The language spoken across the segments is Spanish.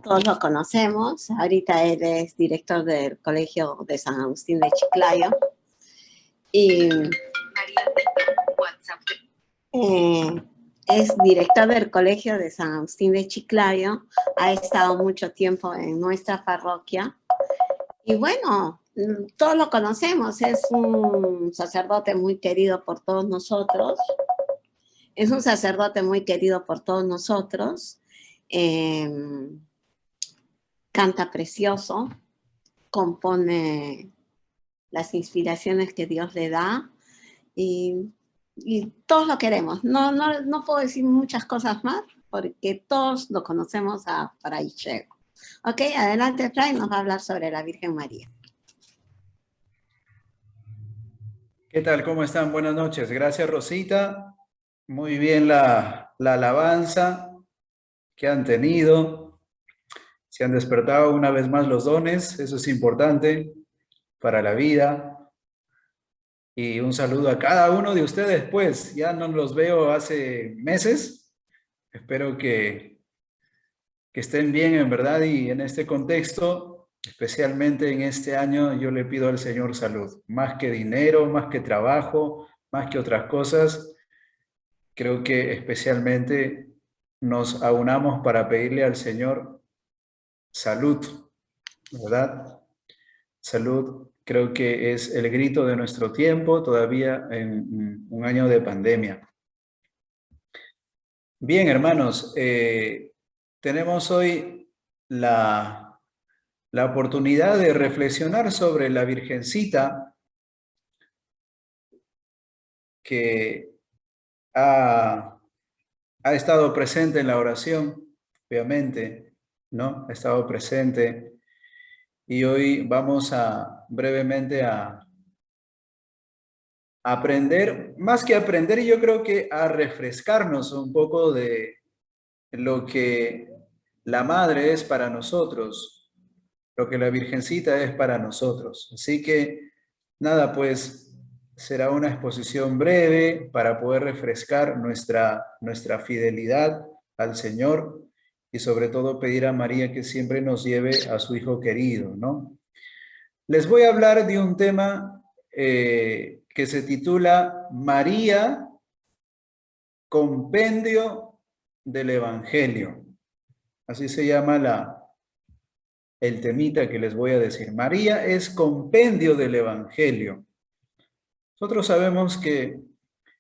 Todos lo conocemos. Ahorita él es director del Colegio de San Agustín de Chiclayo. Y es director del Colegio de San Agustín de Chiclayo. Ha estado mucho tiempo en nuestra parroquia. Y bueno, todos lo conocemos. Es un sacerdote muy querido por todos nosotros. Canta precioso, compone las inspiraciones que Dios le da y todos lo queremos. No puedo decir muchas cosas más porque todos lo conocemos a Fray Chego. Ok, adelante, Fray, nos va a hablar sobre la Virgen María. ¿Qué tal? ¿Cómo están? Buenas noches. Gracias, Rosita. Muy bien la alabanza que han tenido. Se han despertado una vez más los dones. Eso es importante para la vida. Y un saludo a cada uno de ustedes, pues. Ya no los veo hace meses. Espero que estén bien, en verdad, y en este contexto, especialmente en este año, yo le pido al Señor salud. Más que dinero, más que trabajo, más que otras cosas, creo que especialmente nos aunamos para pedirle al Señor salud, ¿verdad? Salud, creo que es el grito de nuestro tiempo, todavía en un año de pandemia. Bien, hermanos, tenemos hoy la oportunidad de reflexionar sobre la Virgencita que ha estado presente en la oración, obviamente, ¿no? Ha estado presente. Y hoy vamos brevemente a aprender, más que aprender, yo creo que a refrescarnos un poco de lo que la Madre es para nosotros, lo que la Virgencita es para nosotros. Así que, nada, pues será una exposición breve para poder refrescar nuestra fidelidad al Señor y sobre todo pedir a María que siempre nos lleve a su Hijo querido, ¿no? Les voy a hablar de un tema que se titula María, compendio del Evangelio. Así se llama el temita que les voy a decir. María es compendio del Evangelio. Nosotros sabemos que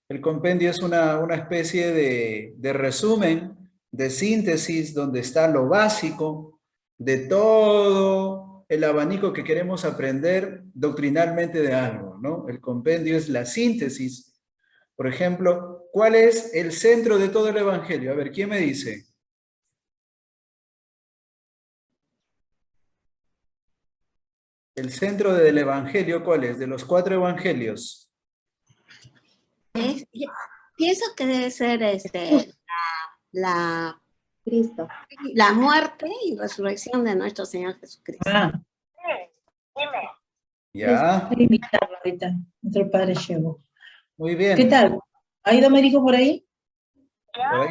el compendio es una especie de resumen, de síntesis, donde está lo básico de todo el abanico que queremos aprender doctrinalmente de algo, ¿no? El compendio es la síntesis. Por ejemplo, ¿cuál es el centro de todo el Evangelio? A ver, ¿quién me dice? El centro del Evangelio, ¿cuál es? De los 4 Evangelios. Pienso que debe ser Cristo, la muerte y resurrección de nuestro Señor Jesucristo. Ya. Invitarlo ahorita, nuestro Padre Chego. Muy bien. ¿Qué tal? ¿Ha ido médico por ahí? Por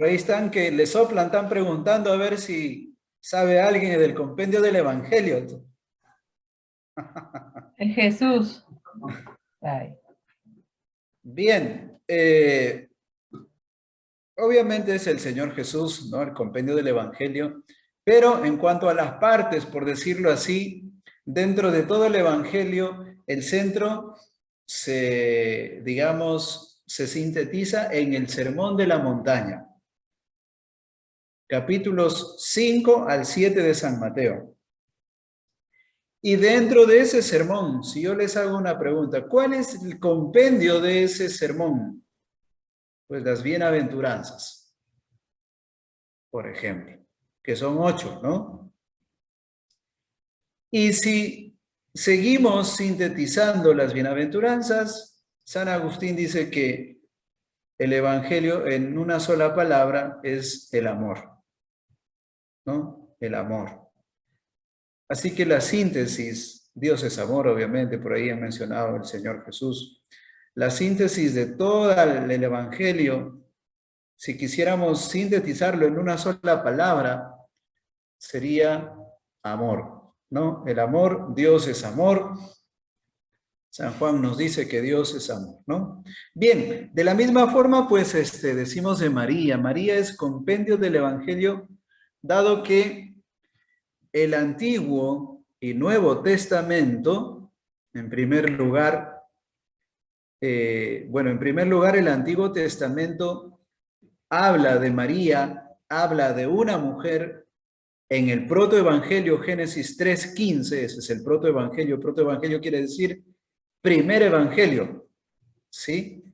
ahí están que le soplan, están preguntando a ver si sabe alguien del compendio del Evangelio. Es Jesús. Ay. Bien, obviamente es el Señor Jesús, ¿no? El compendio del Evangelio, pero en cuanto a las partes, por decirlo así, dentro de todo el Evangelio, el centro se sintetiza en el Sermón de la Montaña, capítulos 5 al 7 de San Mateo. Y dentro de ese sermón, si yo les hago una pregunta, ¿cuál es el compendio de ese sermón? Pues las bienaventuranzas, por ejemplo, que son 8, ¿no? Y si seguimos sintetizando las bienaventuranzas, San Agustín dice que el Evangelio en una sola palabra es el amor, ¿no? El amor. Así que la síntesis, Dios es amor, obviamente, por ahí ha mencionado el Señor Jesús. La síntesis de todo el Evangelio, si quisiéramos sintetizarlo en una sola palabra, sería amor, ¿no? El amor, Dios es amor. San Juan nos dice que Dios es amor, ¿no? Bien, de la misma forma, pues, decimos de María. María es compendio del Evangelio, dado que el Antiguo y Nuevo Testamento, en primer lugar, en primer lugar, el Antiguo Testamento habla de María, habla de una mujer. En el protoevangelio, Génesis 3:15, ese es el protoevangelio. Protoevangelio quiere decir primer evangelio, ¿sí?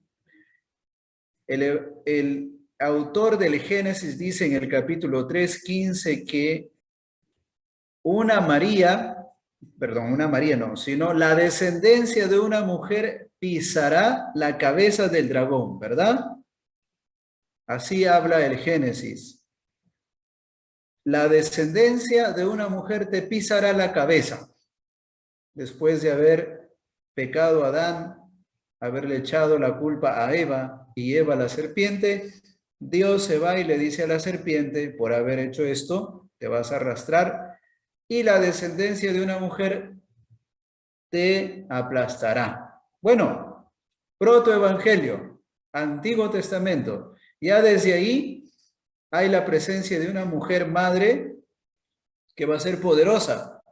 El autor del Génesis dice en el capítulo 3:15 que una María no, sino la descendencia de una mujer pisará la cabeza del dragón, ¿verdad? Así habla el Génesis. La descendencia de una mujer te pisará la cabeza. Después de haber pecado a Adán, haberle echado la culpa a Eva y Eva la serpiente, Dios se va y le dice a la serpiente, por haber hecho esto, te vas a arrastrar y la descendencia de una mujer te aplastará. Bueno, protoevangelio, Antiguo Testamento. Ya desde ahí hay la presencia de una mujer madre que va a ser poderosa,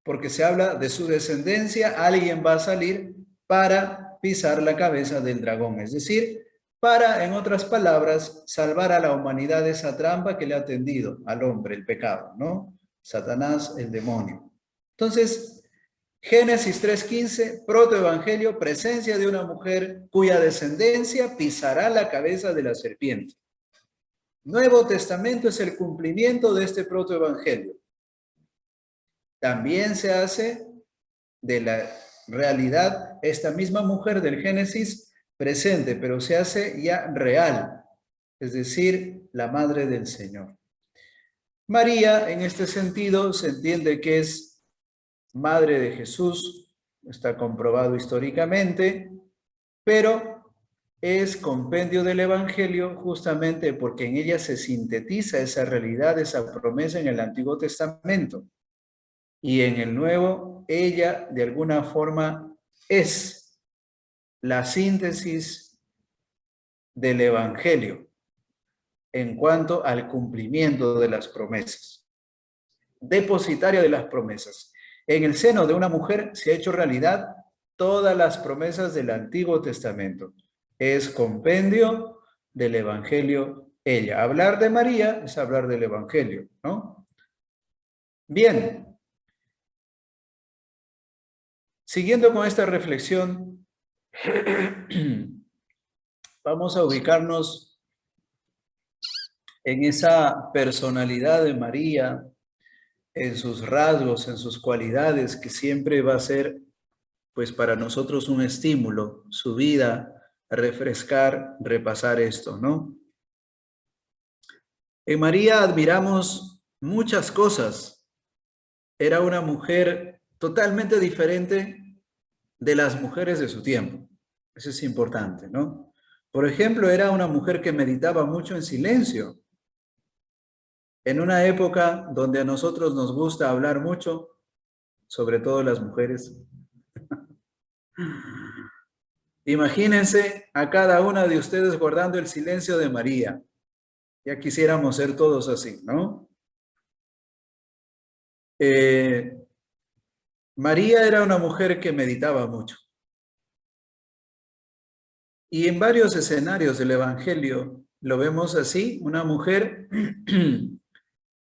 porque se habla de su descendencia, alguien va a salir para pisar la cabeza del dragón, es decir, para, en otras palabras, salvar a la humanidad de esa trampa que le ha tendido al hombre, el pecado, ¿no? Satanás, el demonio. Entonces, Génesis 3:15, protoevangelio, presencia de una mujer cuya descendencia pisará la cabeza de la serpiente. Nuevo Testamento es el cumplimiento de este protoevangelio. También se hace de la realidad esta misma mujer del Génesis presente, pero se hace ya real, es decir, la madre del Señor. María, en este sentido, se entiende que es madre de Jesús, está comprobado históricamente, pero es compendio del Evangelio justamente porque en ella se sintetiza esa realidad, esa promesa en el Antiguo Testamento. Y en el Nuevo, ella de alguna forma es la síntesis del Evangelio en cuanto al cumplimiento de las promesas. Depositaria de las promesas. En el seno de una mujer se ha hecho realidad todas las promesas del Antiguo Testamento. Es compendio del Evangelio ella. Hablar de María es hablar del Evangelio, ¿no? Bien. Siguiendo con esta reflexión, vamos a ubicarnos en esa personalidad de María, en sus rasgos, en sus cualidades, que siempre va a ser, pues, para nosotros un estímulo, su vida, refrescar, repasar esto, ¿no? En María admiramos muchas cosas. Era una mujer totalmente diferente de las mujeres de su tiempo. Eso es importante, ¿no? Por ejemplo, era una mujer que meditaba mucho en silencio. En una época donde a nosotros nos gusta hablar mucho, sobre todo las mujeres. Imagínense a cada una de ustedes guardando el silencio de María. Ya quisiéramos ser todos así, ¿no? María era una mujer que meditaba mucho. Y en varios escenarios del Evangelio lo vemos así, una mujer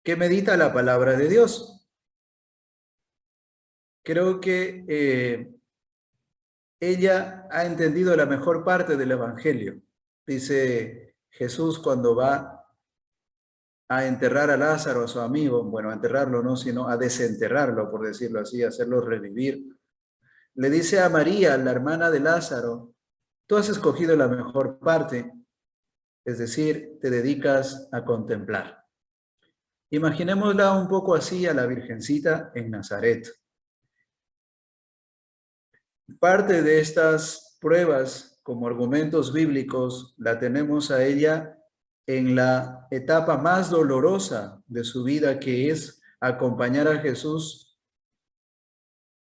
que medita la palabra de Dios. Creo que ella ha entendido la mejor parte del Evangelio. Dice Jesús cuando va a enterrar a Lázaro, a su amigo, bueno, a enterrarlo no, sino a desenterrarlo, por decirlo así, a hacerlo revivir. Le dice a María, la hermana de Lázaro, tú has escogido la mejor parte, es decir, te dedicas a contemplar. Imaginémosla un poco así a la Virgencita en Nazaret. Parte de estas pruebas como argumentos bíblicos la tenemos a ella en la etapa más dolorosa de su vida, que es acompañar a Jesús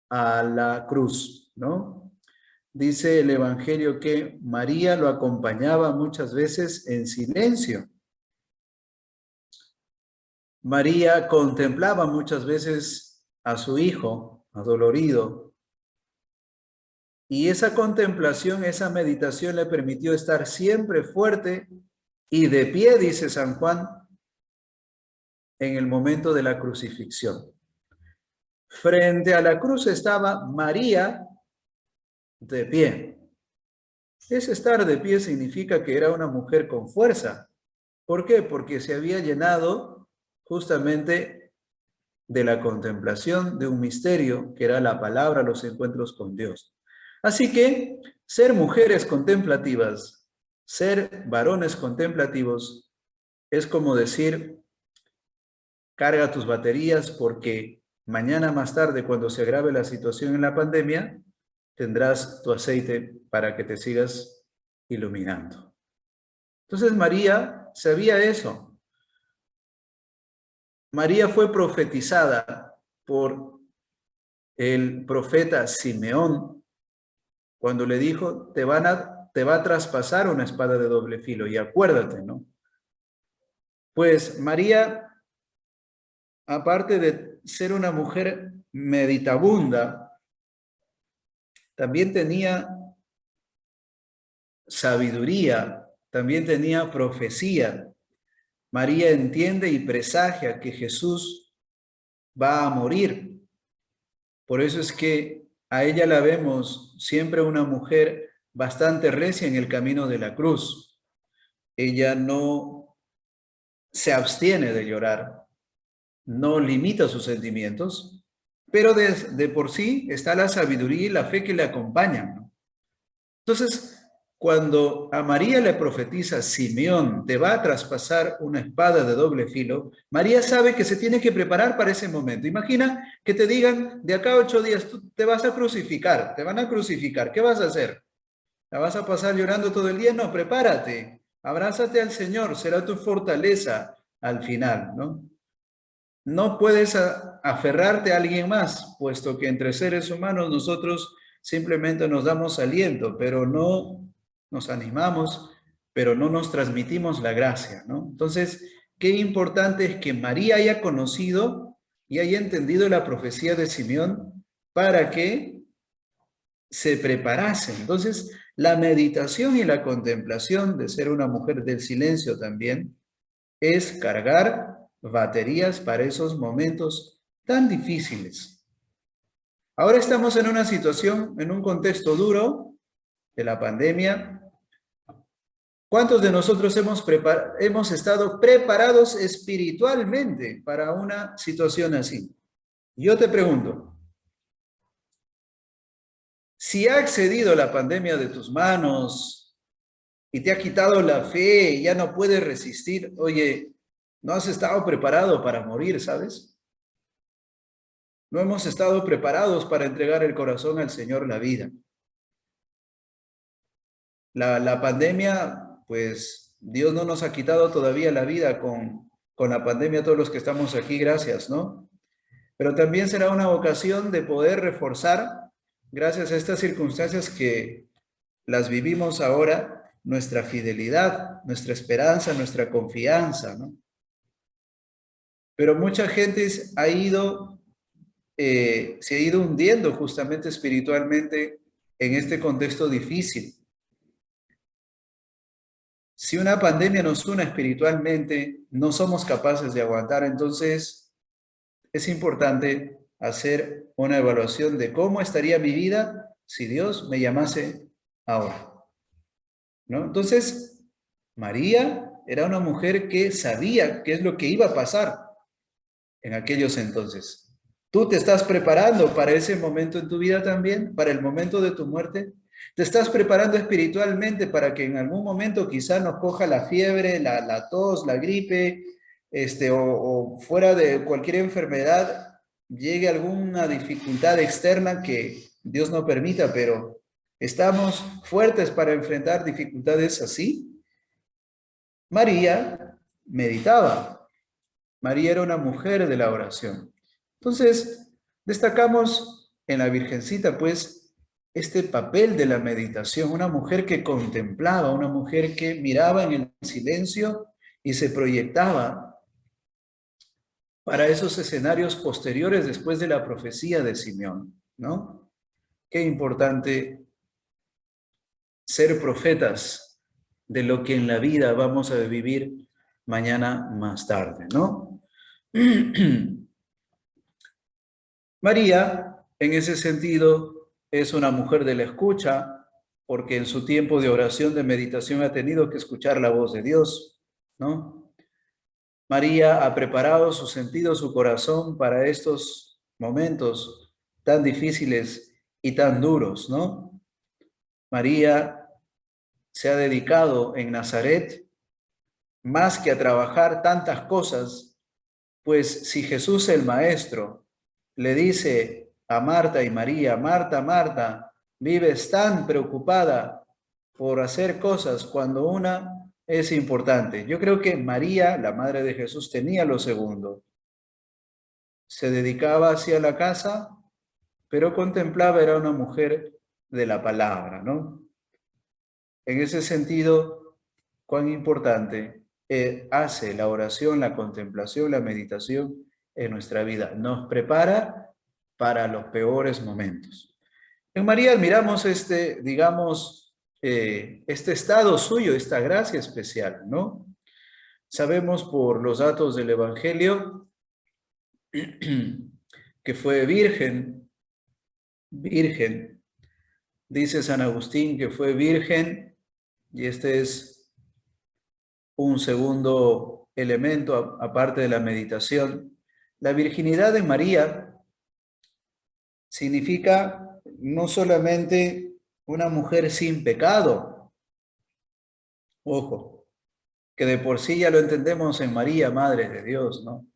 a la cruz, ¿no? Dice el Evangelio que María lo acompañaba muchas veces en silencio. María contemplaba muchas veces a su hijo adolorido, y esa contemplación, esa meditación le permitió estar siempre fuerte y de pie, dice San Juan, en el momento de la crucifixión. Frente a la cruz estaba María de pie. Ese estar de pie significa que era una mujer con fuerza. ¿Por qué? Porque se había llenado justamente de la contemplación de un misterio que era la palabra, los encuentros con Dios. Así que ser mujeres contemplativas, ser varones contemplativos, es como decir, carga tus baterías porque mañana más tarde, cuando se agrave la situación en la pandemia, tendrás tu aceite para que te sigas iluminando. Entonces María sabía eso. María fue profetizada por el profeta Simeón cuando le dijo, te va a traspasar una espada de doble filo. Y acuérdate, ¿no? Pues María, aparte de ser una mujer meditabunda, también tenía sabiduría, también tenía profecía. María entiende y presagia que Jesús va a morir. Por eso es que a ella la vemos siempre una mujer bastante recia en el camino de la cruz. Ella no se abstiene de llorar, no limita sus sentimientos, pero de por sí está la sabiduría y la fe que le acompañan, ¿no? Entonces, cuando a María le profetiza Simeón, te va a traspasar una espada de doble filo, María sabe que se tiene que preparar para ese momento. Imagina que te digan, de acá a 8 días tú te vas a crucificar, te van a crucificar, ¿qué vas a hacer? ¿La vas a pasar llorando todo el día? No, prepárate, abrázate al Señor, será tu fortaleza al final, ¿no? No puedes aferrarte a alguien más, puesto que entre seres humanos nosotros simplemente nos damos aliento, pero no nos animamos, pero no nos transmitimos la gracia, ¿no? Entonces, qué importante es que María haya conocido y haya entendido la profecía de Simeón para que se preparase. Entonces, la meditación y la contemplación de ser una mujer del silencio también es cargar baterías para esos momentos tan difíciles. Ahora estamos en una situación, en un contexto duro de la pandemia. ¿Cuántos de nosotros hemos estado preparados espiritualmente para una situación así? Yo te pregunto, si ha excedido la pandemia de tus manos y te ha quitado la fe y ya no puedes resistir, oye, no has estado preparado para morir, ¿sabes? No hemos estado preparados para entregar el corazón al Señor, la vida. La pandemia, pues Dios no nos ha quitado todavía la vida con la pandemia, todos los que estamos aquí, gracias, ¿no? Pero también será una ocasión de poder reforzar, gracias a estas circunstancias que las vivimos ahora, nuestra fidelidad, nuestra esperanza, nuestra confianza, ¿no? Pero mucha gente se ha ido hundiendo justamente espiritualmente en este contexto difícil. Si una pandemia nos une espiritualmente, no somos capaces de aguantar, entonces es importante hacer una evaluación de cómo estaría mi vida si Dios me llamase ahora, ¿no? Entonces, María era una mujer que sabía qué es lo que iba a pasar en aquellos entonces. ¿Tú te estás preparando para ese momento en tu vida también? ¿Para el momento de tu muerte? ¿Te estás preparando espiritualmente para que en algún momento quizá nos coja la fiebre, la tos, la gripe, o fuera de cualquier enfermedad, llegue alguna dificultad externa que Dios no permita, pero ¿estamos fuertes para enfrentar dificultades así? María meditaba. María era una mujer de la oración. Entonces, destacamos en la Virgencita, pues, este papel de la meditación, una mujer que contemplaba, una mujer que miraba en el silencio y se proyectaba para esos escenarios posteriores después de la profecía de Simeón, ¿no? Qué importante ser profetas de lo que en la vida vamos a vivir mañana más tarde, ¿no? María, en ese sentido, es una mujer de la escucha, porque en su tiempo de oración, de meditación, ha tenido que escuchar la voz de Dios, ¿no? María ha preparado su sentido, su corazón para estos momentos tan difíciles y tan duros, ¿no? María se ha dedicado en Nazaret más que a trabajar tantas cosas, pues si Jesús el Maestro le dice a Marta y María, Marta, Marta, vives tan preocupada por hacer cosas cuando una es importante. Yo creo que María, la madre de Jesús, tenía lo segundo. Se dedicaba hacia la casa, pero contemplaba, era una mujer de la palabra, ¿no? En ese sentido, cuán importante hace la oración, la contemplación, la meditación en nuestra vida. Nos prepara para los peores momentos. En María admiramos digamos, este estado suyo, esta gracia especial, ¿no? Sabemos por los datos del Evangelio que fue virgen, dice San Agustín que fue virgen, y este es un segundo elemento aparte de la meditación. La virginidad de María significa no solamente una mujer sin pecado, ojo, que de por sí ya lo entendemos en María, Madre de Dios, ¿no?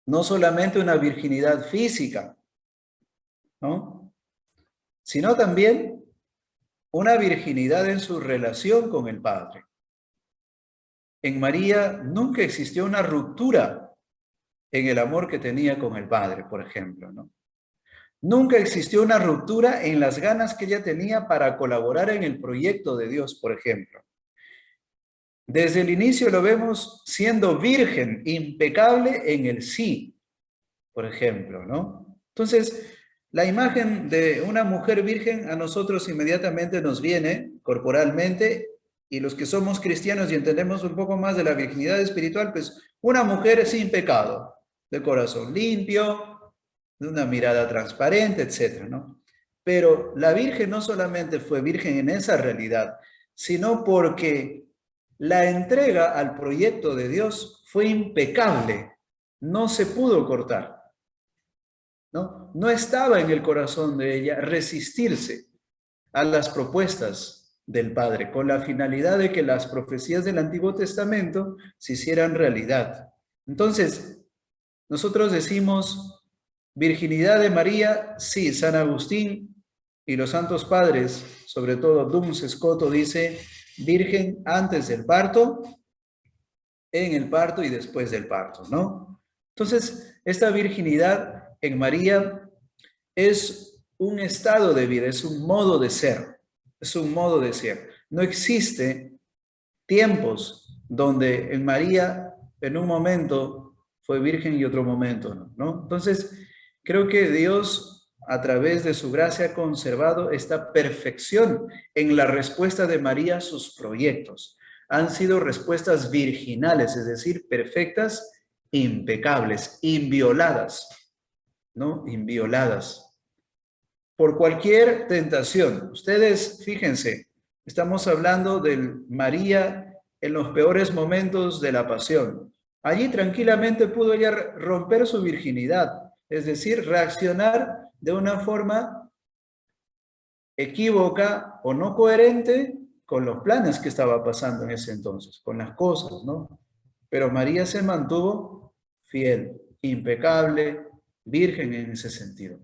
No solamente una virginidad física, ¿no? Sino también una virginidad en su relación con el Padre. En María nunca existió una ruptura en el amor que tenía con el Padre, por ejemplo, ¿no? Nunca existió una ruptura en las ganas que ella tenía para colaborar en el proyecto de Dios, por ejemplo. Desde el inicio lo vemos siendo virgen, impecable en el sí, por ejemplo, ¿no? Entonces, la imagen de una mujer virgen a nosotros inmediatamente nos viene corporalmente, y los que somos cristianos y entendemos un poco más de la virginidad espiritual, pues una mujer sin pecado, de corazón limpio, de una mirada transparente, etcétera, ¿no? Pero la Virgen no solamente fue virgen en esa realidad, sino porque la entrega al proyecto de Dios fue impecable, no se pudo cortar, ¿no? No estaba en el corazón de ella resistirse a las propuestas del Padre, con la finalidad de que las profecías del Antiguo Testamento se hicieran realidad. Entonces, nosotros decimos virginidad de María, sí, San Agustín y los santos padres, sobre todo Duns Scoto, dice virgen antes del parto, en el parto y después del parto, ¿no? Entonces, esta virginidad en María es un estado de vida, es un modo de ser, es un modo de ser. No existe tiempos donde en María en un momento fue virgen y otro momento no, ¿no? Entonces, creo que Dios, a través de su gracia, ha conservado esta perfección en la respuesta de María a sus proyectos. Han sido respuestas virginales, es decir, perfectas, impecables, invioladas, ¿no? Invioladas por cualquier tentación. Ustedes, fíjense, estamos hablando de María en los peores momentos de la pasión. Allí tranquilamente pudo ella romper su virginidad, es decir, reaccionar de una forma equívoca o no coherente con los planes que estaba pasando en ese entonces, con las cosas, ¿no? Pero María se mantuvo fiel, impecable, virgen en ese sentido.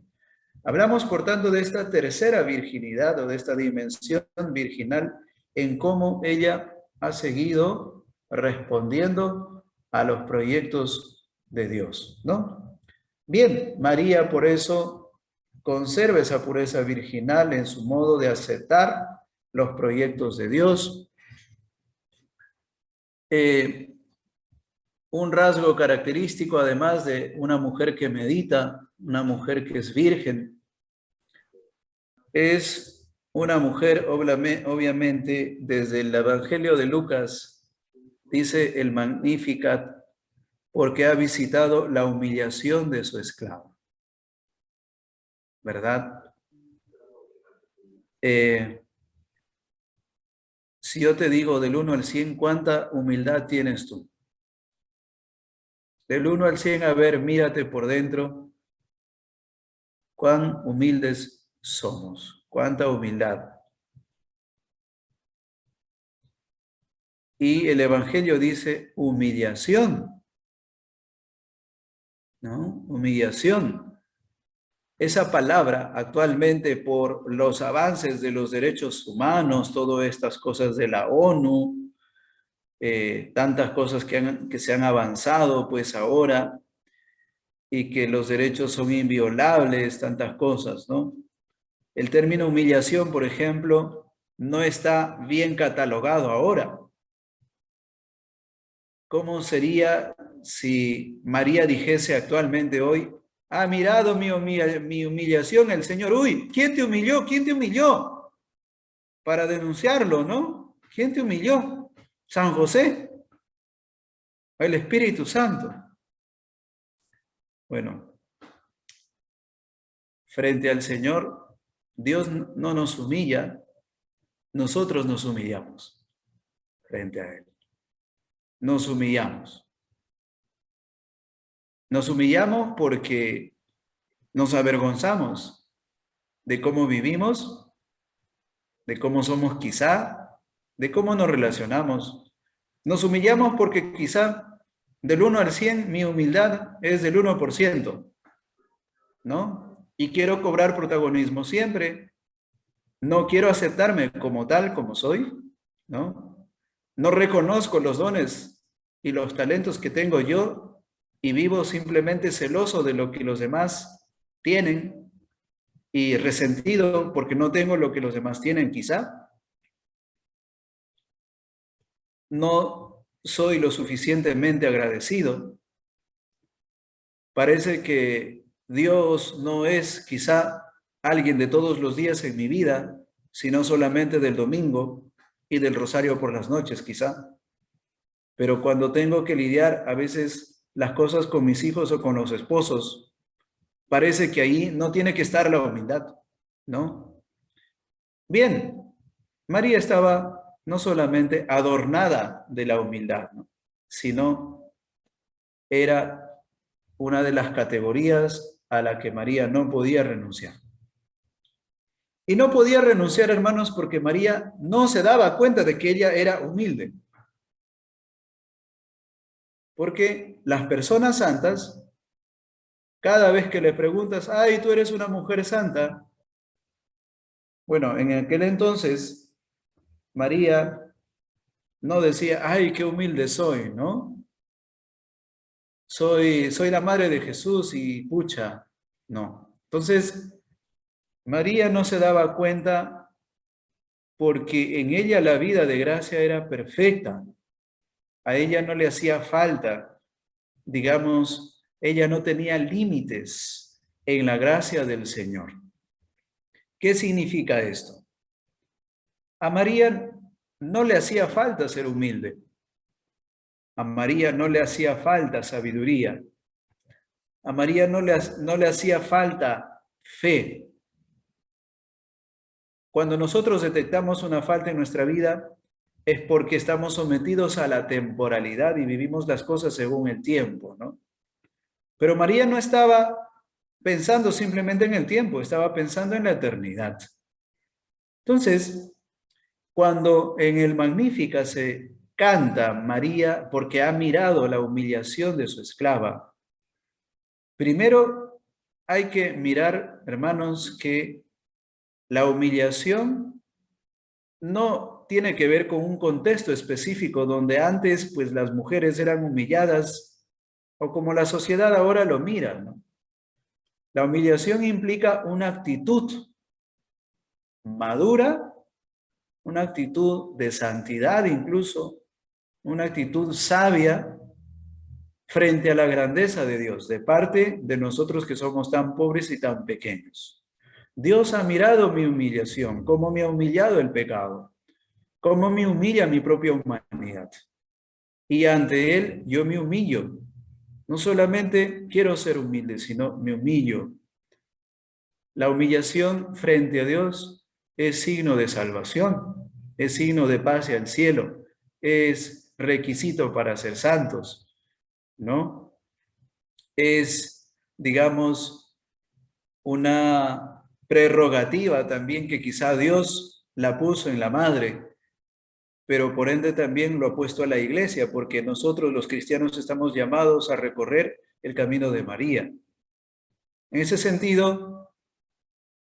Hablamos, por tanto, de esta tercera virginidad o de esta dimensión virginal en cómo ella ha seguido respondiendo a los proyectos de Dios, ¿no? Bien, María por eso conserva esa pureza virginal en su modo de aceptar los proyectos de Dios. Un rasgo característico, además de una mujer que medita, una mujer que es virgen, es una mujer, obviamente, desde el Evangelio de Lucas, dice el Magnificat, porque ha visitado la humillación de su esclavo. ¿Verdad? Si yo te digo del 1 al 100, ¿cuánta humildad tienes tú? Del 1 al 100, a ver, mírate por dentro. ¿Cuán humildes somos? ¿Cuánta humildad? Y el Evangelio dice humillación, ¿no? Humillación. Esa palabra actualmente, por los avances de los derechos humanos, todas estas cosas de la ONU, tantas cosas que se han avanzado pues ahora, y que los derechos son inviolables, tantas cosas, ¿no? El término humillación, por ejemplo, no está bien catalogado ahora. ¿Cómo sería si María dijese actualmente hoy, ha mirado mi humillación el Señor? Uy, ¿quién te humilló? ¿Quién te humilló? Para denunciarlo, ¿no? ¿Quién te humilló? ¿San José? ¿El Espíritu Santo? Bueno, frente al Señor, Dios no nos humilla, nosotros nos humillamos frente a Él. Nos humillamos. Nos humillamos porque nos avergonzamos de cómo vivimos, de cómo somos quizá, de cómo nos relacionamos. Nos humillamos porque quizá del 1 al 100 mi humildad es del 1%, ¿no? Y quiero cobrar protagonismo siempre. No quiero aceptarme como tal, como soy, ¿no? No reconozco los dones y los talentos que tengo yo y vivo simplemente celoso de lo que los demás tienen y resentido porque no tengo lo que los demás tienen quizá. No soy lo suficientemente agradecido. Parece que Dios no es quizá alguien de todos los días en mi vida, sino solamente del domingo y del rosario por las noches quizá. Pero cuando tengo que lidiar a veces las cosas con mis hijos o con los esposos, parece que ahí no tiene que estar la humildad, ¿no? Bien, María estaba no solamente adornada de la humildad, ¿no? Sino era una de las categorías a la que María no podía renunciar. Y no podía renunciar, hermanos, porque María no se daba cuenta de que ella era humilde. Porque las personas santas, cada vez que le preguntas, ay, tú eres una mujer santa, bueno, en aquel entonces, María no decía, ay, qué humilde soy, ¿no? Soy la madre de Jesús y pucha, no. Entonces, María no se daba cuenta porque en ella la vida de gracia era perfecta. A ella no le hacía falta, digamos, ella no tenía límites en la gracia del Señor. ¿Qué significa esto? A María no le hacía falta ser humilde. A María no le hacía falta sabiduría. A María no le hacía falta fe. Cuando nosotros detectamos una falta en nuestra vida, es porque estamos sometidos a la temporalidad y vivimos las cosas según el tiempo, ¿no? Pero María no estaba pensando simplemente en el tiempo, estaba pensando en la eternidad. Entonces, cuando en el Magnífica se canta María porque ha mirado la humillación de su esclava, primero hay que mirar, hermanos, que la humillación no tiene que ver con un contexto específico donde antes pues las mujeres eran humilladas o como la sociedad ahora lo mira, ¿no? La humillación implica una actitud madura, una actitud de santidad incluso, una actitud sabia frente a la grandeza de Dios, de parte de nosotros que somos tan pobres y tan pequeños. Dios ha mirado mi humillación, cómo me ha humillado el pecado, cómo me humilla mi propia humanidad. Y ante Él yo me humillo. No solamente quiero ser humilde, sino me humillo. La humillación frente a Dios es signo de salvación, es signo de paz hacia el cielo, es requisito para ser santos, ¿no? Es, digamos, una prerrogativa también que quizá Dios la puso en la madre, pero por ende también lo ha puesto a la iglesia, porque nosotros los cristianos estamos llamados a recorrer el camino de María. En ese sentido,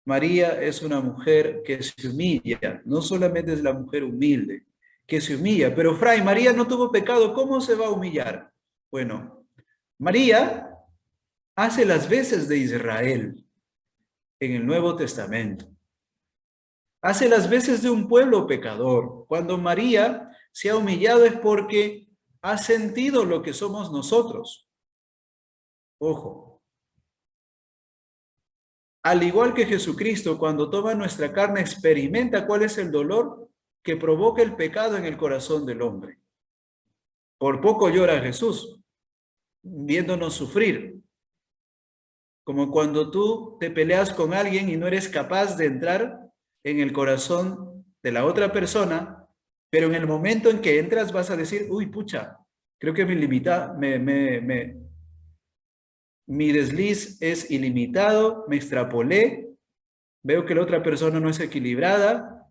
María es una mujer que se humilla, no solamente es la mujer humilde, que se humilla, pero Fray, María no tuvo pecado, ¿cómo se va a humillar? Bueno, María hace las veces de Israel en el Nuevo Testamento. Hace las veces de un pueblo pecador. Cuando María se ha humillado es porque ha sentido lo que somos nosotros. Ojo. Al igual que Jesucristo, cuando toma nuestra carne, experimenta cuál es el dolor que provoca el pecado en el corazón del hombre. Por poco llora Jesús, viéndonos sufrir. Como cuando tú te peleas con alguien y no eres capaz de entrar en el corazón de la otra persona, pero en el momento en que entras vas a decir, uy, pucha, creo que mi desliz es ilimitado, me extrapolé, veo que la otra persona no es equilibrada,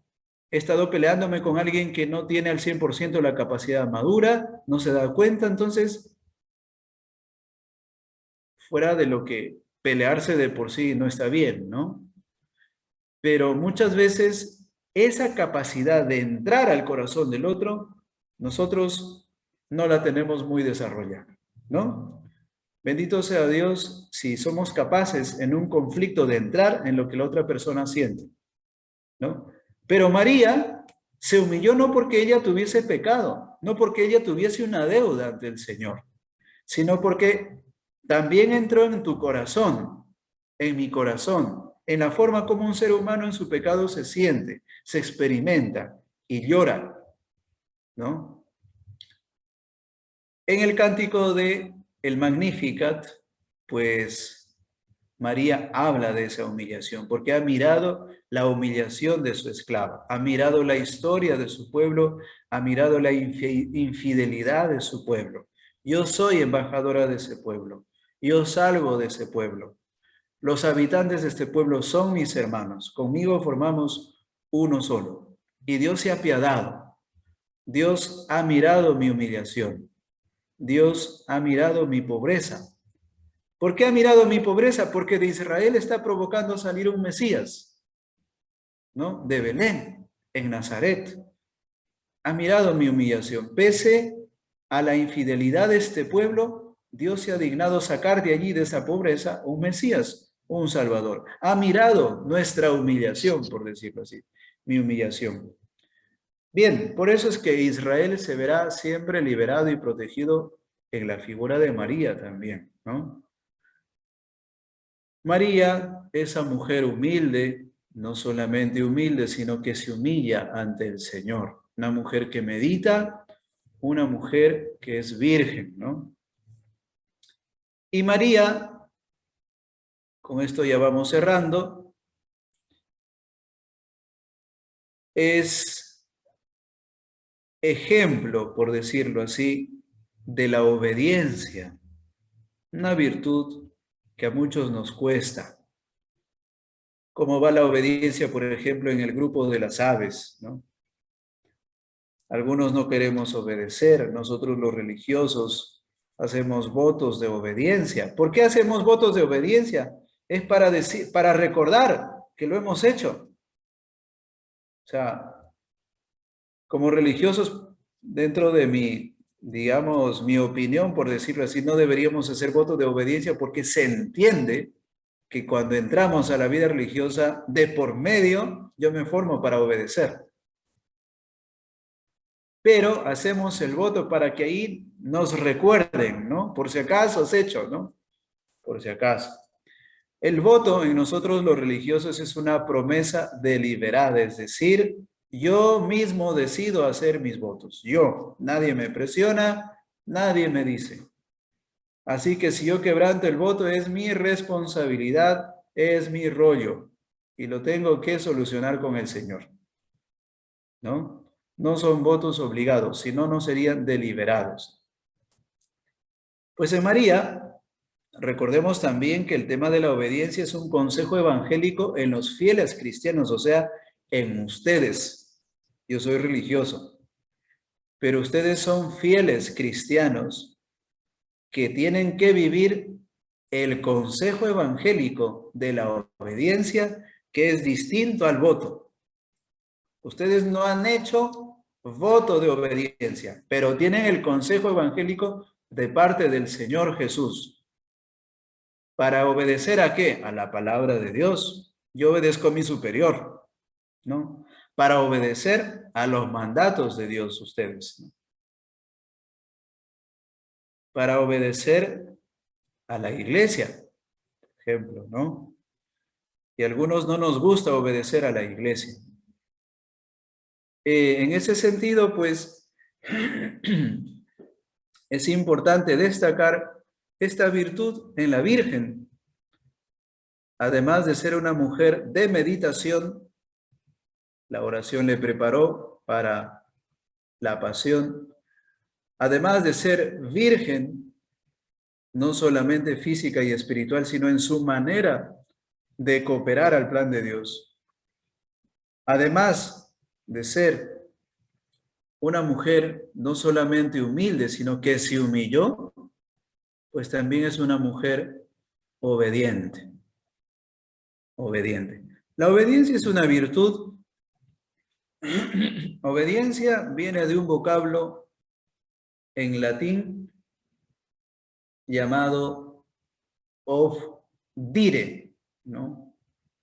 he estado peleándome con alguien que no tiene al 100% la capacidad madura, no se da cuenta, entonces, fuera de lo que pelearse de por sí no está bien, ¿no? Pero muchas veces esa capacidad de entrar al corazón del otro, nosotros no la tenemos muy desarrollada, ¿no? Bendito sea Dios si somos capaces en un conflicto de entrar en lo que la otra persona siente, ¿no? Pero María se humilló no porque ella tuviese pecado, no porque ella tuviese una deuda ante el Señor, sino porque también entró en tu corazón, en mi corazón, en la forma como un ser humano en su pecado se siente, se experimenta y llora, ¿no? En el cántico de el Magnificat, pues María habla de esa humillación, porque ha mirado la humillación de su esclava, ha mirado la historia de su pueblo, ha mirado la infidelidad de su pueblo. Yo soy embajadora de ese pueblo, yo salgo de ese pueblo. Los habitantes de este pueblo son mis hermanos, conmigo formamos uno solo. Y Dios se ha apiadado, Dios ha mirado mi humillación, Dios ha mirado mi pobreza. ¿Por qué ha mirado mi pobreza? Porque de Israel está provocando salir un Mesías, ¿no? De Belén, en Nazaret. Ha mirado mi humillación. Pese a la infidelidad de este pueblo, Dios se ha dignado sacar de allí, de esa pobreza, un Mesías, un Salvador. Ha mirado nuestra humillación, por decirlo así, mi humillación. Bien, por eso es que Israel se verá siempre liberado y protegido en la figura de María también, ¿no? María, esa mujer humilde, no solamente humilde, sino que se humilla ante el Señor. Una mujer que medita, una mujer que es virgen, ¿no? Y María, con esto ya vamos cerrando, es ejemplo, por decirlo así, de la obediencia, una virtud que a muchos nos cuesta. ¿Cómo va la obediencia, por ejemplo, en el grupo de las aves, ¿no? Algunos no queremos obedecer, nosotros los religiosos hacemos votos de obediencia. ¿Por qué hacemos votos de obediencia? Es para decir, para recordar que lo hemos hecho. O sea, Como religiosos, dentro de mi, digamos, mi opinión, por decirlo así, no deberíamos hacer votos de obediencia porque se entiende que cuando entramos a la vida religiosa, de por medio, yo me formo para obedecer. Pero hacemos el voto para que ahí nos recuerden, ¿no? Por si acaso has hecho, ¿no? Por si acaso. El voto en nosotros los religiosos es una promesa deliberada, es decir, yo mismo decido hacer mis votos. Yo, nadie me presiona, nadie me dice. Así que si yo quebranto el voto es mi responsabilidad, es mi rollo y lo tengo que solucionar con el Señor, ¿no? No son votos obligados, sino no serían deliberados. Pues en María, recordemos también que el tema de la obediencia es un consejo evangélico en los fieles cristianos, o sea, en ustedes. Yo soy religioso, pero ustedes son fieles cristianos que tienen que vivir el consejo evangélico de la obediencia, que es distinto al voto. Ustedes no han hecho voto de obediencia, pero tienen el consejo evangélico de parte del Señor Jesús. ¿Para obedecer a qué? A la palabra de Dios. Yo obedezco a mi superior, ¿no? Para obedecer a los mandatos de Dios ustedes, ¿no? Para obedecer a la iglesia, por ejemplo, ¿no? Y a algunos no nos gusta obedecer a la iglesia. En ese sentido, pues, es importante destacar esta virtud en la Virgen. Además de ser una mujer de meditación, la oración le preparó para la pasión. Además de ser virgen, no solamente física y espiritual, sino en su manera de cooperar al plan de Dios. Además de ser una mujer no solamente humilde, sino que se humilló, pues también es una mujer obediente. Obediente. La obediencia es una virtud. Obediencia viene de un vocablo en latín llamado obdire, ¿no?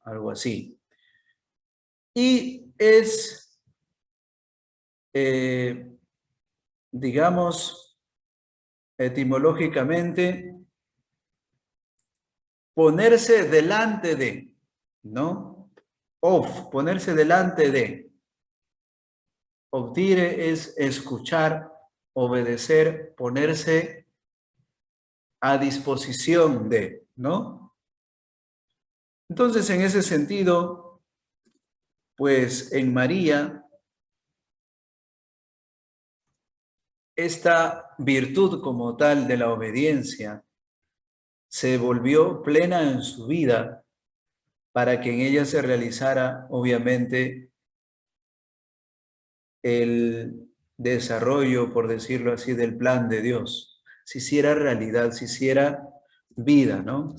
Algo así. Y es, digamos, etimológicamente, ponerse delante de, ¿no? Ponerse delante de. Obdire es escuchar, obedecer, ponerse a disposición de, ¿no? Entonces, en ese sentido, pues en María, esta virtud como tal de la obediencia se volvió plena en su vida para que en ella se realizara, obviamente, el desarrollo, por decirlo así, del plan de Dios. Se hiciera realidad, se hiciera vida, ¿no?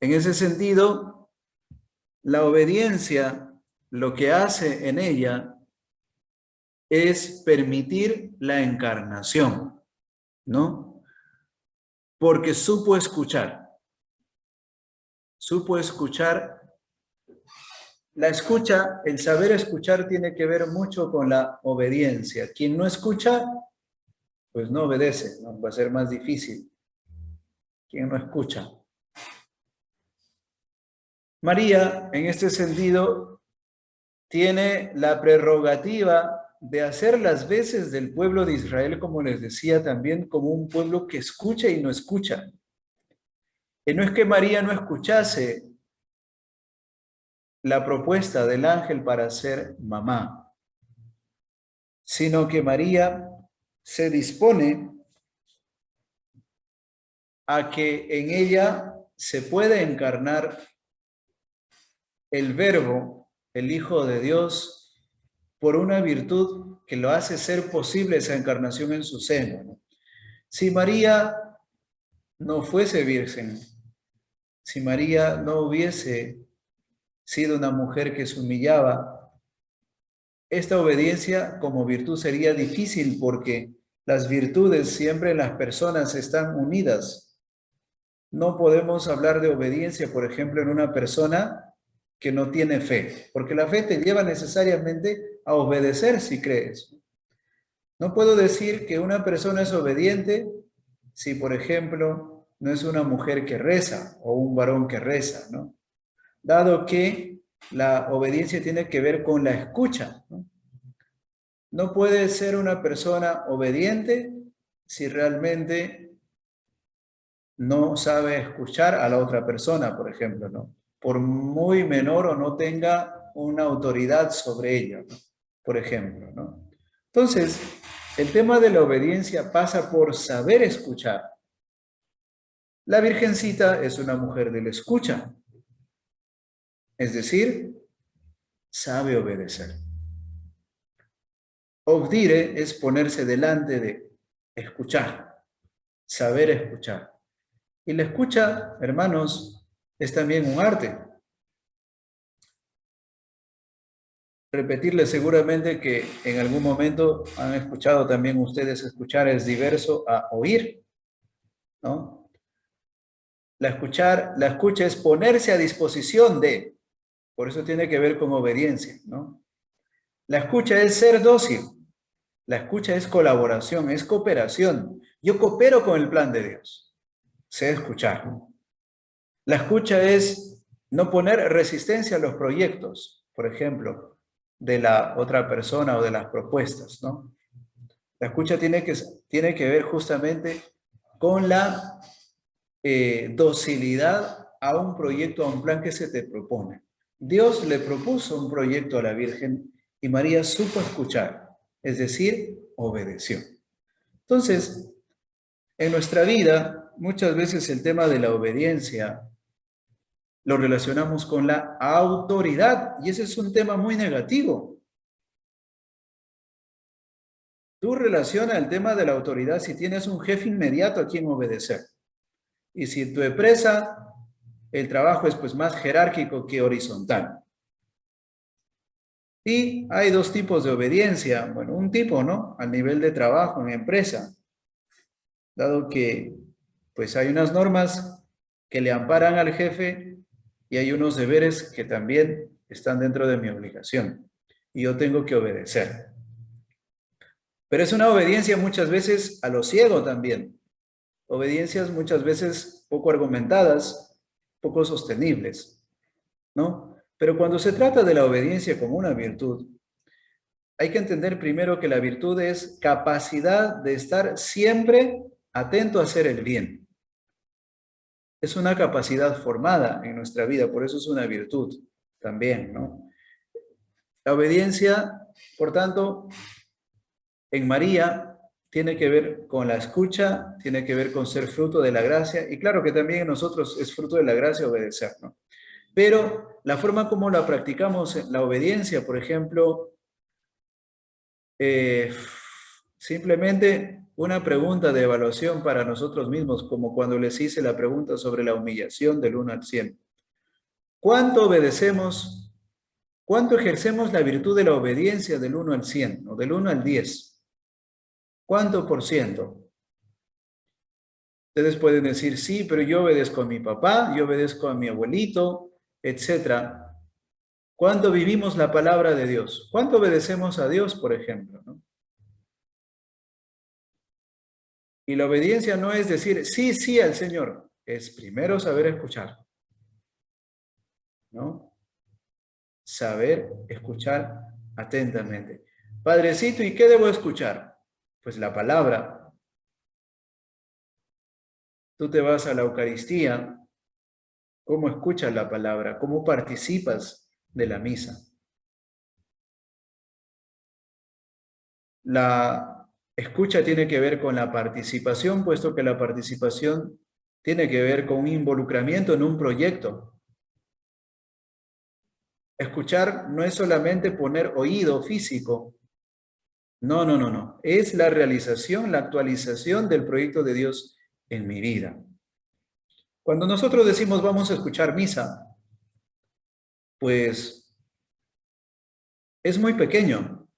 En ese sentido, la obediencia, lo que hace en ella es permitir la encarnación, ¿no? Porque supo escuchar. Supo escuchar. La escucha, el saber escuchar tiene que ver mucho con la obediencia. Quien no escucha, pues no obedece, ¿no? Va a ser más difícil. Quien no escucha. María, en este sentido, tiene la prerrogativa de hacer las veces del pueblo de Israel, como les decía, también como un pueblo que escucha y no escucha. Que no es que María no escuchase la propuesta del ángel para ser mamá, sino que María se dispone a que en ella se puede encarnar el Verbo, el Hijo de Dios, por una virtud que lo hace ser posible esa encarnación en su seno, ¿no? Si María no fuese virgen, si María no hubiese sido una mujer que se humillaba esta obediencia como virtud sería difícil porque las virtudes siempre en las personas están unidas. No podemos hablar de obediencia, por ejemplo, en una persona que no tiene fe, porque la fe te lleva necesariamente a obedecer si crees. No puedo decir que una persona es obediente si, por ejemplo, no es una mujer que reza o un varón que reza, ¿no? Dado que la obediencia tiene que ver con la escucha, ¿no? No puede ser una persona obediente si realmente no sabe escuchar a la otra persona, por ejemplo, ¿no? Por muy menor o no tenga una autoridad sobre ella, ¿no? Por ejemplo, ¿no? Entonces, el tema de la obediencia pasa por saber escuchar. La Virgencita es una mujer de la escucha, es decir, sabe obedecer. Obdire es ponerse delante de escuchar, saber escuchar. Y la escucha, hermanos, es también un arte. Repetirles seguramente que en algún momento han escuchado también ustedes escuchar es diverso a oír, ¿no? La escucha es ponerse a disposición de, por eso tiene que ver con obediencia, ¿no? La escucha es ser dócil, la escucha es colaboración, es cooperación. Yo coopero con el plan de Dios, sé escuchar. La escucha es no poner resistencia a los proyectos, por ejemplo, de la otra persona o de las propuestas, ¿no? La escucha tiene que ver justamente con la docilidad a un proyecto, a un plan que se te propone. Dios le propuso un proyecto a la Virgen y María supo escuchar, es decir, obedeció. Entonces, en nuestra vida, muchas veces el tema de la obediencia lo relacionamos con la autoridad y ese es un tema muy negativo. Tú relacionas el tema de la autoridad si tienes un jefe inmediato a quien obedecer. Y si en tu empresa el trabajo es pues más jerárquico que horizontal. Y hay dos tipos de obediencia. Bueno, un tipo, ¿no? Al nivel de trabajo en empresa. Dado que pues hay unas normas que le amparan al jefe y hay unos deberes que también están dentro de mi obligación. Y yo tengo que obedecer. Pero es una obediencia muchas veces a lo ciego también. Obediencias muchas veces poco argumentadas, poco sostenibles, ¿no? Pero cuando se trata de la obediencia como una virtud, hay que entender primero que la virtud es capacidad de estar siempre atento a hacer el bien. Es una capacidad formada en nuestra vida, por eso es una virtud también, ¿no? La obediencia, por tanto, en María tiene que ver con la escucha, tiene que ver con ser fruto de la gracia, y claro que también en nosotros es fruto de la gracia obedecer, ¿no? Pero la forma como la practicamos, la obediencia, por ejemplo, simplemente una pregunta de evaluación para nosotros mismos, como cuando les hice la pregunta sobre la humillación del 1 al 100. ¿Cuánto obedecemos, cuánto ejercemos la virtud de la obediencia del 1 al 100 o del 1 al 10? ¿Cuánto por ciento? Ustedes pueden decir, sí, pero yo obedezco a mi papá, yo obedezco a mi abuelito, etc. ¿Cuánto vivimos la palabra de Dios? ¿Cuánto obedecemos a Dios, por ejemplo, ¿no? Y la obediencia no es decir sí, sí al Señor, es primero saber escuchar, ¿no? Saber escuchar atentamente. Padrecito, ¿y qué debo escuchar? Pues la palabra. Tú te vas a la Eucaristía, ¿cómo escuchas la palabra? ¿Cómo participas de la misa? La escucha tiene que ver con la participación, puesto que la participación tiene que ver con un involucramiento en un proyecto. Escuchar no es solamente poner oído físico. No, no, no, no. Es la realización, la actualización del proyecto de Dios en mi vida. Cuando nosotros decimos vamos a escuchar misa, pues es muy pequeño.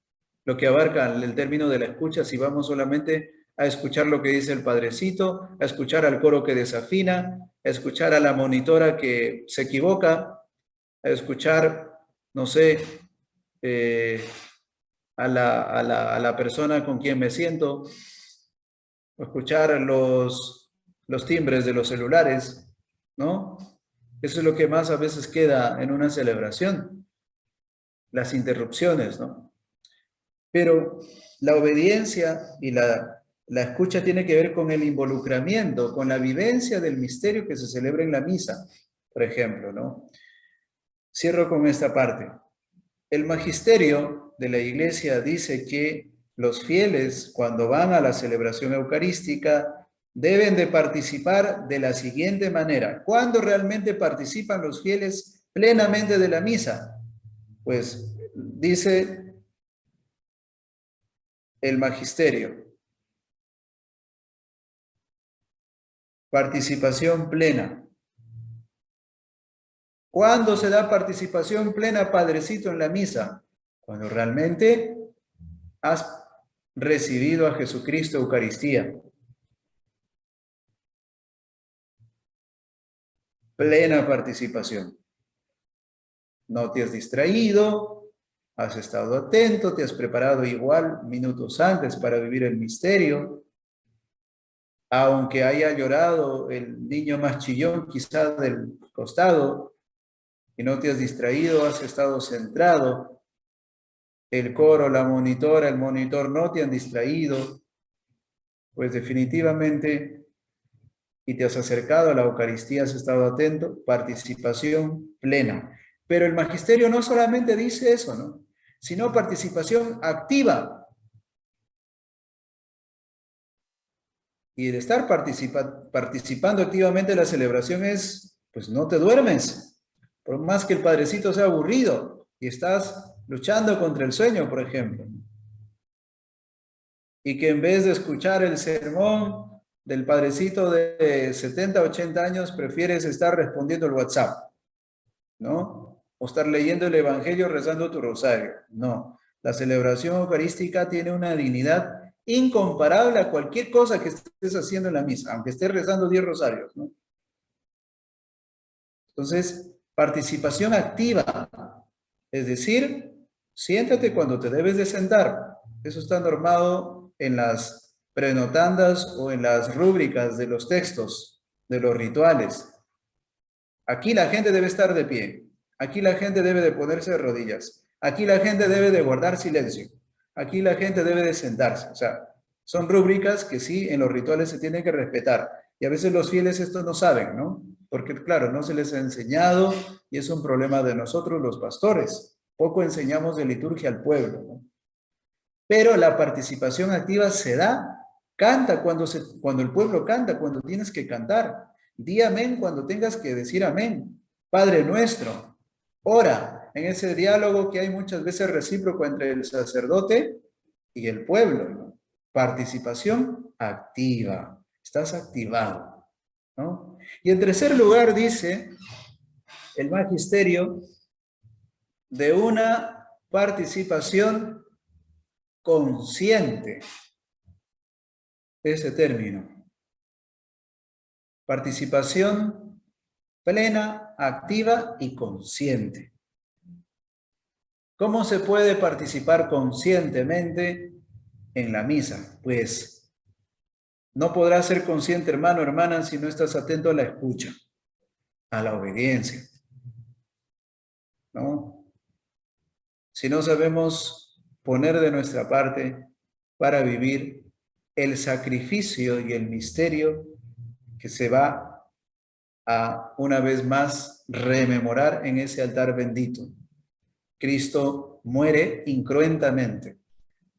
lo que abarca el término de la escucha, si vamos solamente a escuchar lo que dice el padrecito, a escuchar al coro que desafina, a escuchar a la monitora que se equivoca, a escuchar, no sé, a la persona con quien me siento, a escuchar los timbres de los celulares, ¿no? Eso es lo que más a veces queda en una celebración, las interrupciones, ¿no? Pero la obediencia y la escucha tiene que ver con el involucramiento, con la vivencia del misterio que se celebra en la misa, por ejemplo, ¿no? Cierro con esta parte. El magisterio de la Iglesia dice que los fieles, cuando van a la celebración eucarística, deben de participar de la siguiente manera. ¿Cuándo realmente participan los fieles plenamente de la misa? Pues dice el magisterio: participación plena. ¿Cuándo se da participación plena, Padrecito, en la misa? Cuando realmente has recibido a Jesucristo Eucaristía. Plena participación. No te has distraído, has estado atento, te has preparado igual minutos antes para vivir el misterio. Aunque haya llorado el niño más chillón quizá del costado, y no te has distraído, has estado centrado. El coro, la monitora, el monitor no te han distraído, pues definitivamente, y te has acercado a la Eucaristía, has estado atento, participación plena. Pero el magisterio no solamente dice eso, ¿no? Sino participación activa. Y el estar participando activamente en la celebración es, pues no te duermes. Por más que el padrecito sea aburrido y estás luchando contra el sueño, por ejemplo. Y que en vez de escuchar el sermón del padrecito de 70, 80 años, prefieres estar respondiendo el WhatsApp, ¿no? O estar leyendo el Evangelio, rezando tu rosario. No, la celebración eucarística tiene una dignidad incomparable a cualquier cosa que estés haciendo en la misa, aunque estés rezando 10 rosarios, ¿no? Entonces, participación activa, es decir, siéntate cuando te debes de sentar. Eso está normado en las prenotandas o en las rúbricas de los textos, de los rituales. Aquí la gente debe estar de pie. Aquí la gente debe de ponerse de rodillas. Aquí la gente debe de guardar silencio. Aquí la gente debe de sentarse. O sea, son rúbricas que sí, en los rituales se tienen que respetar. Y a veces los fieles esto no saben, ¿no? Porque, claro, no se les ha enseñado y es un problema de nosotros los pastores. Poco enseñamos de liturgia al pueblo, ¿no? Pero la participación activa se da, canta cuando el pueblo canta, cuando tienes que cantar. Di amén cuando tengas que decir amén. Padre nuestro, ora en ese diálogo que hay muchas veces recíproco entre el sacerdote y el pueblo, ¿no? Participación activa. Estás activado, ¿no? Y en tercer lugar dice el magisterio de una participación consciente. Ese término. Participación plena, activa y consciente. ¿Cómo se puede participar conscientemente en la misa? Pues no podrás ser consciente, hermano, hermana, si no estás atento a la escucha, a la obediencia, ¿no? Si no sabemos poner de nuestra parte para vivir el sacrificio y el misterio que se va a una vez más rememorar en ese altar bendito. Cristo muere incruentamente,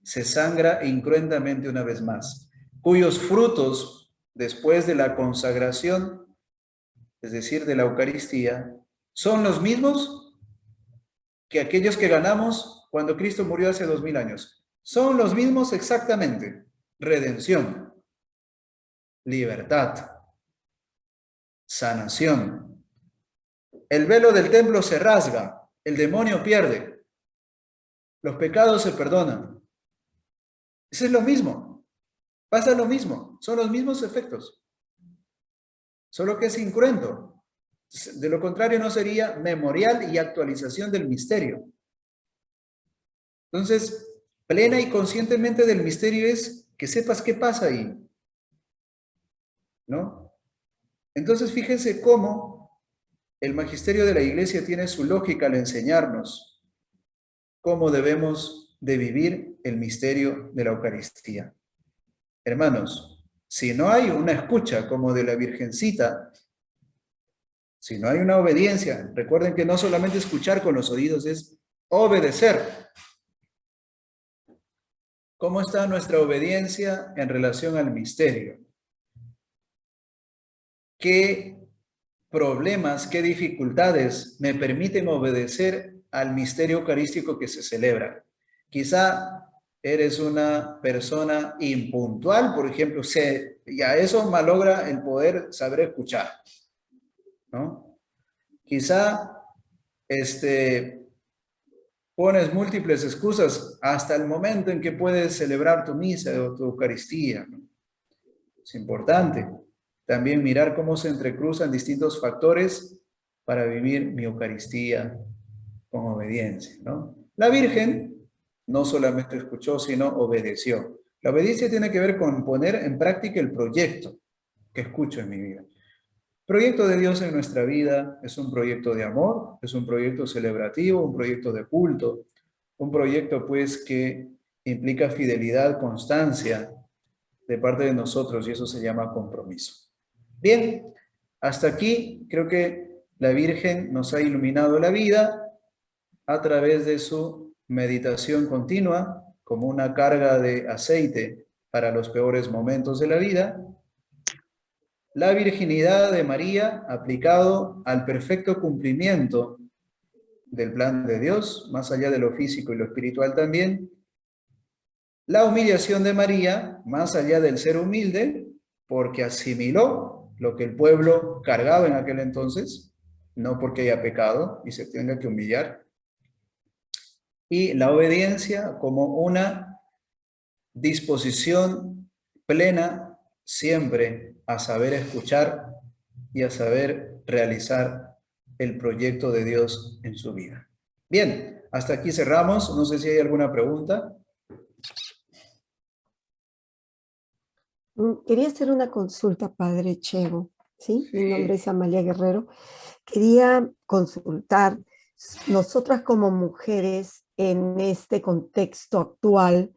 se sangra incruentamente una vez más, cuyos frutos después de la consagración, es decir, de la Eucaristía, son los mismos que aquellos que ganamos cuando Cristo murió hace 2000 años. Son los mismos exactamente: redención, libertad, sanación. El velo del templo se rasga, el demonio pierde, los pecados se perdonan, Eso es lo mismo. Pasa lo mismo. Son los mismos efectos. Solo que es incruento. De lo contrario, no sería memorial y actualización del misterio. Entonces, plena y conscientemente del misterio es que sepas qué pasa ahí, ¿no? Entonces, fíjense cómo el magisterio de la Iglesia tiene su lógica al enseñarnos cómo debemos de vivir el misterio de la Eucaristía. Hermanos, si no hay una escucha como de la Virgencita, si no hay una obediencia, recuerden que no solamente escuchar con los oídos, es obedecer. ¿Cómo está nuestra obediencia en relación al misterio? ¿Qué problemas, qué dificultades me permiten obedecer al misterio eucarístico que se celebra? Quizá eres una persona impuntual, por ejemplo, ya eso malogra el poder saber escuchar, ¿no? Quizá pones múltiples excusas hasta el momento en que puedes celebrar tu misa o tu Eucaristía, ¿no? Es importante también mirar cómo se entrecruzan distintos factores para vivir mi Eucaristía con obediencia, ¿no? La Virgen no solamente escuchó, sino obedeció. La obediencia tiene que ver con poner en práctica el proyecto que escucho en mi vida. El proyecto de Dios en nuestra vida es un proyecto de amor, es un proyecto celebrativo, un proyecto de culto, un proyecto pues que implica fidelidad, constancia de parte de nosotros y eso se llama compromiso. Bien, hasta aquí creo que la Virgen nos ha iluminado la vida a través de su meditación continua como una carga de aceite para los peores momentos de la vida. La virginidad de María aplicado al perfecto cumplimiento del plan de Dios, más allá de lo físico y lo espiritual también. La humillación de María, más allá del ser humilde, porque asimiló lo que el pueblo cargaba en aquel entonces, no porque haya pecado y se tenga que humillar. Y la obediencia como una disposición plena siempre a saber escuchar y a saber realizar el proyecto de Dios en su vida. Bien, hasta aquí cerramos. No sé si hay alguna pregunta. Quería hacer una consulta, Padre Chevo, ¿sí? Mi nombre es Amalia Guerrero. Quería consultar, nosotras como mujeres en este contexto actual,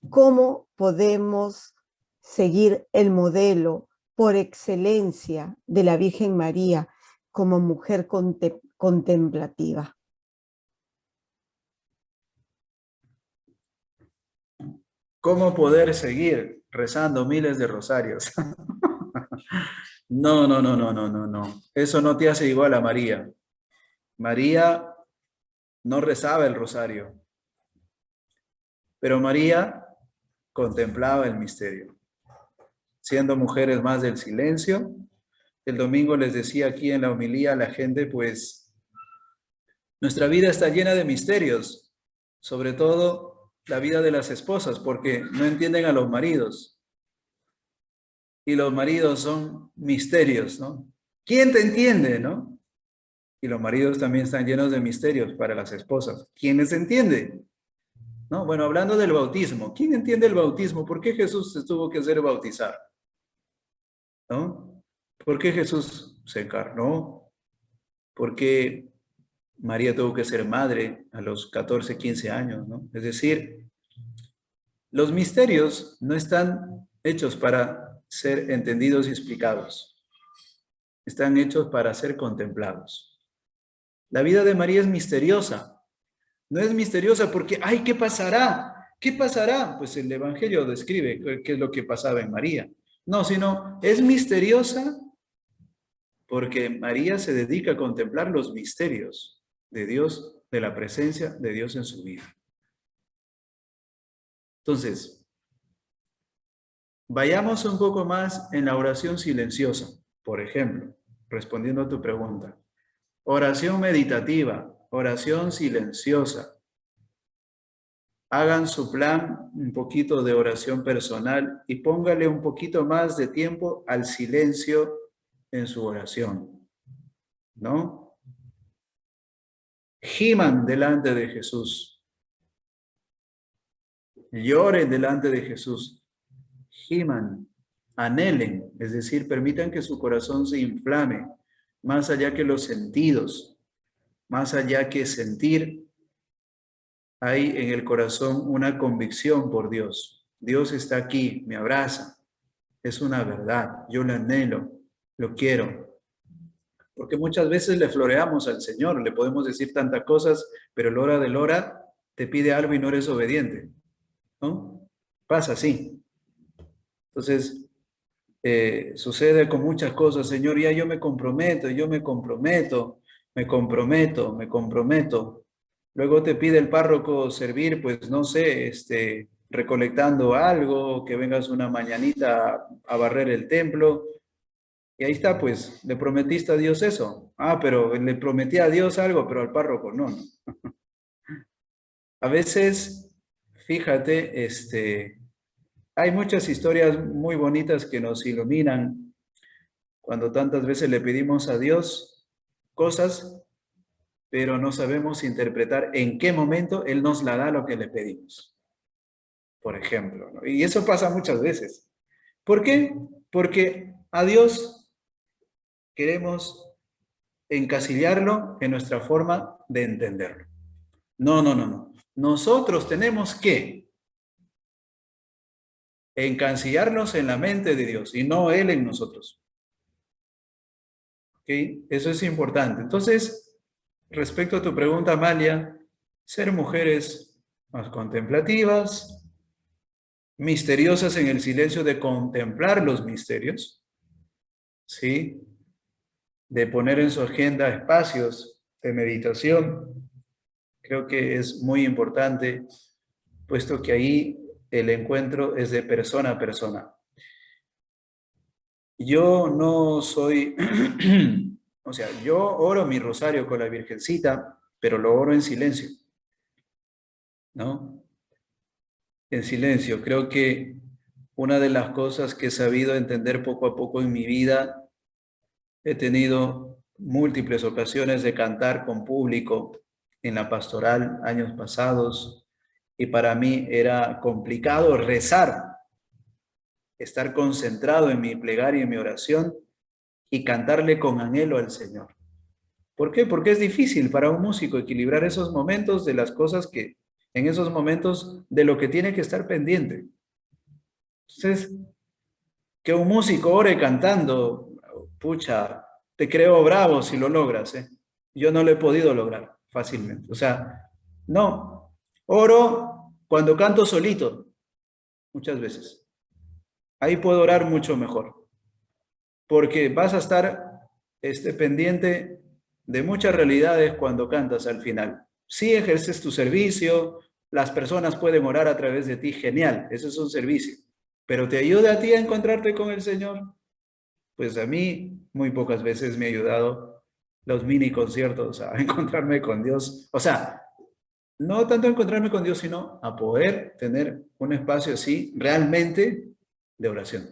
¿cómo podemos seguir el modelo por excelencia de la Virgen María como mujer contemplativa? ¿Cómo poder seguir rezando miles de rosarios? No, no, no, no, no, no, no. Eso no te hace igual a María. María no rezaba el rosario, pero María contemplaba el misterio. Siendo mujeres más del silencio, el domingo les decía aquí en la homilía a la gente, pues, nuestra vida está llena de misterios, sobre todo la vida de las esposas, porque no entienden a los maridos. Y los maridos son misterios, ¿no? ¿Quién te entiende, no? Y los maridos también están llenos de misterios para las esposas. ¿Quién les entiende? ¿No? Bueno, hablando del bautismo, ¿quién entiende el bautismo? ¿Por qué Jesús se tuvo que hacer bautizar? ¿No? ¿Por qué Jesús se encarnó? ¿Por qué María tuvo que ser madre a los 14, 15 años, ¿no? Es decir, los misterios no están hechos para ser entendidos y explicados. Están hechos para ser contemplados. La vida de María es misteriosa. No es misteriosa porque, ay, ¿qué pasará? ¿Qué pasará? Pues el Evangelio describe qué es lo que pasaba en María. No, sino es misteriosa porque María se dedica a contemplar los misterios de Dios, de la presencia de Dios en su vida. Entonces, vayamos un poco más en la oración silenciosa, por ejemplo, respondiendo a tu pregunta. Oración meditativa, oración silenciosa. hagan su plan, un poquito de oración personal y póngale un poquito más de tiempo al silencio en su oración, ¿no? Giman delante de Jesús. Lloren delante de Jesús. Giman, anhelen, es decir, permitan que su corazón se inflame, más allá que los sentidos, más allá que sentir, hay en el corazón una convicción por Dios. Dios está aquí, me abraza, es una verdad, yo lo anhelo, lo quiero. Porque muchas veces le floreamos al Señor, le podemos decir tantas cosas, pero a la hora de la hora te pide algo y no eres obediente, ¿no? Pasa así. Entonces, sucede con muchas cosas, Señor, ya yo me comprometo, me comprometo. Luego te pide el párroco servir, pues no sé, recolectando algo, que vengas una mañanita a barrer el templo. Y ahí está, pues, le prometiste a Dios eso. Ah, pero le prometí a Dios algo, pero al párroco no. A veces, fíjate, hay muchas historias muy bonitas que nos iluminan cuando tantas veces le pedimos a Dios cosas, pero no sabemos interpretar en qué momento Él nos la da lo que le pedimos. Por ejemplo, ¿no? Y eso pasa muchas veces. ¿Por qué? Porque a Dios queremos encasillarlo en nuestra forma de entenderlo. No. Nosotros tenemos que encasillarnos en la mente de Dios y no Él en nosotros. ¿Ok? Eso es importante. Entonces, respecto a tu pregunta, Amalia, ser mujeres más contemplativas, misteriosas en el silencio de contemplar los misterios, ¿sí? De poner en su agenda espacios de meditación, creo que es muy importante, puesto que ahí el encuentro es de persona a persona. Yo no soy, o sea, yo oro mi rosario con la Virgencita, pero lo oro en silencio, ¿no? En silencio. Creo que una de las cosas que he sabido entender poco a poco en mi vida, he tenido múltiples ocasiones de cantar con público en la pastoral años pasados, y para mí era complicado rezar, estar concentrado en mi plegaria y en mi oración y cantarle con anhelo al Señor. ¿Por qué? Porque es difícil para un músico equilibrar esos momentos de las cosas que, en esos momentos de lo que tiene que estar pendiente. Entonces, que un músico ore cantando, pucha, te creo bravo si lo logras, ¿eh? Yo no lo he podido lograr fácilmente. O sea, no, oro cuando canto solito, muchas veces. Ahí puedo orar mucho mejor, porque vas a estar pendiente de muchas realidades cuando cantas al final. Si ejerces tu servicio, las personas pueden orar a través de ti, genial, eso es un servicio. Pero ¿te ayuda a ti a encontrarte con el Señor? Pues a mí muy pocas veces me ha ayudado los mini conciertos a encontrarme con Dios. O sea, no tanto a encontrarme con Dios, sino a poder tener un espacio así realmente de oración,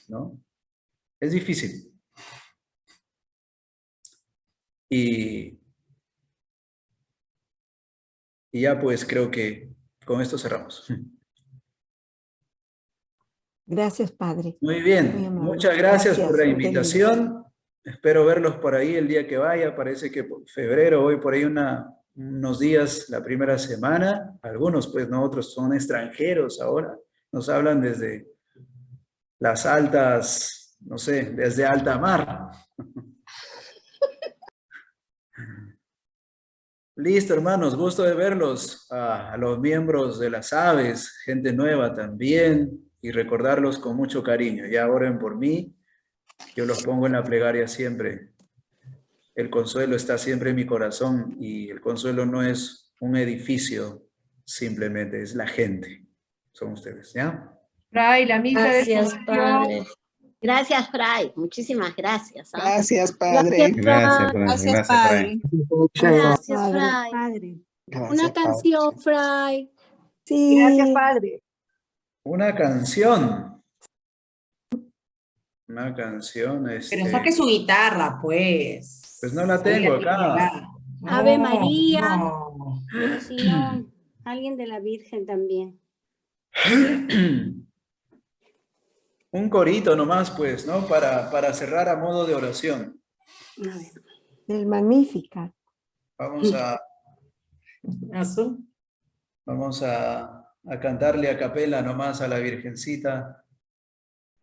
¿no? Es difícil. Y ya pues creo que con esto cerramos. Gracias, Padre. Muy bien, Muy amable. muchas gracias por la Gracias, invitación. Espero verlos por ahí el día que vaya. Parece que por febrero, voy por ahí unos días, la primera semana. Algunos, pues, no, otros son extranjeros ahora. Nos hablan desde las altas, no sé, desde alta mar. Listo, hermanos, gusto de verlos. A los miembros de las aves, gente nueva también, y recordarlos con mucho cariño. Ya oren por mí, yo los pongo en la plegaria siempre. El consuelo está siempre en mi corazón, y el consuelo no es un edificio, simplemente es la gente. Son ustedes, ¿ya? Fray, la misa de Gracias, exposición. Padre. Gracias, Fray. Muchísimas gracias. ¿Ah? Gracias, Padre. Gracias, Padre. Gracias, Padre. Fray. Padre. Gracias, Una canción, Fray. Sí. Gracias, Padre. Una canción. Una canción, Pero saque su guitarra, pues. Pues no la Ahí tengo hay que acá. llegar. Ave No, María. no. O si no, alguien de la Virgen también. Un corito nomás, pues, ¿no? Para cerrar a modo de oración. A ver. El Magnífica. Vamos a, ¿Azul? vamos a cantarle a capela nomás a la Virgencita,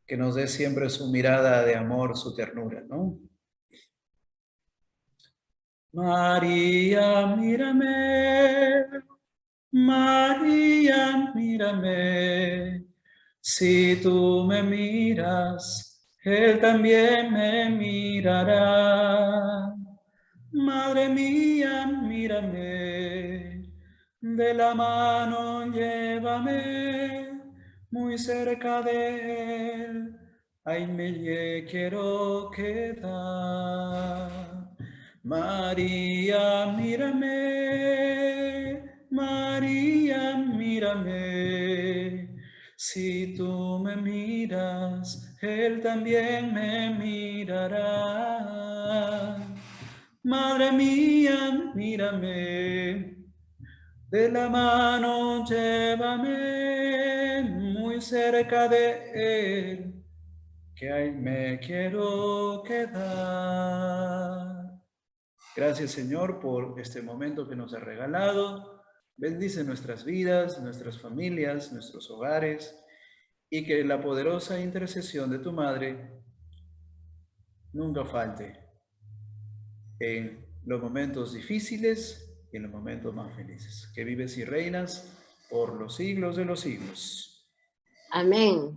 que nos dé siempre su mirada de amor, su ternura, ¿no? María, mírame, María, mírame, si tú me miras, Él también me mirará. Madre mía, mírame, de la mano llévame, muy cerca de Él, ahí quiero quedar. María, mírame, María, mírame, si tú me miras, Él también me mirará. Madre mía, mírame, de la mano llévame, muy cerca de Él, que ahí me quiero quedar. Gracias, Señor, por este momento que nos ha regalado. Bendice nuestras vidas, nuestras familias, nuestros hogares, y que la poderosa intercesión de tu Madre nunca falte en los momentos difíciles y en los momentos más felices. Que vives y reinas por los siglos de los siglos. Amén.